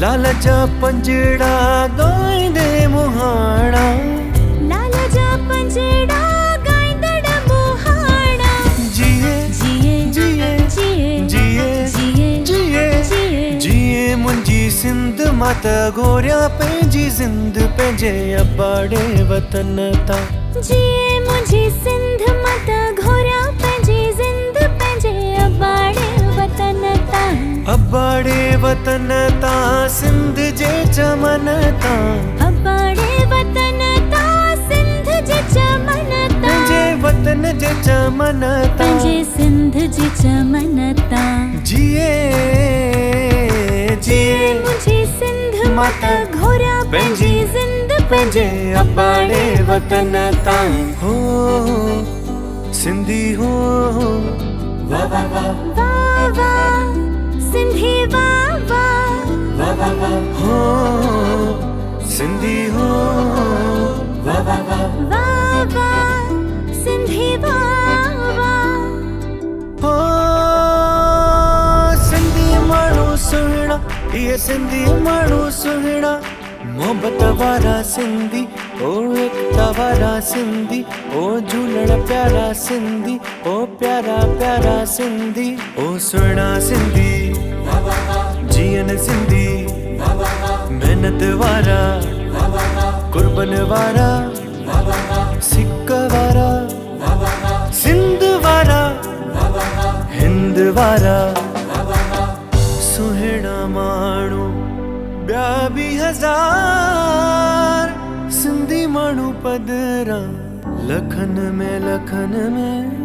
लाल जा पंजड़ा गाईंदे मुहाड़ा, लाल जा पंजड़ा गाईंदड़ मुहाड़ा। जिए जिए जिए जिए जिए जिए जिए जिए जिए मुंजी सिंध मात गोरिया पंहिंजी जिंद पंहिंजे अबाड़े वतन ता। जिए मुंजी सिंध मत घोरा पंहिंजी जिंद पंहिंजे अबाड़े वतन ता। अबाड़े वतन ता सिंध जे चमन ता, अबाड़े वतन ता सिंध जे चमन ता। पंहिंजे वतन जे चमन ता। पंहिंजे सिंध जे चमन ता। जिए जिए मुंजी सिंध मत मत घोरा पंहिंजी जिंद पंहिंजे अबाड़े वतन ता। हो सिंधी हो वाह वाह वाह वाह वाह सिंधी वाह वाह। हो सिंधी हो वाह वाह वाह वाह वाह सिंधी वाह वाह। हो सिंधी माण्हू सुहिणा, इहे सिंधी माण्हू सुहिणा। मोहब्बत वारा सिंधी, ओ एकता वारा सिंधी, ओ झूलण प्यारा सिंधी, ओ प्यारा प्यारा सिंधी, ओ सुहिणा सिंधी जीअन सिंधी। मेहनत वारा कुर्बन वारा सिक वारा सिंध वारा हिंद वारा। सुहिणा माण्हू ॿिया बि हज़ार, सिंधी माण्हू पदरा लखन में लखन में।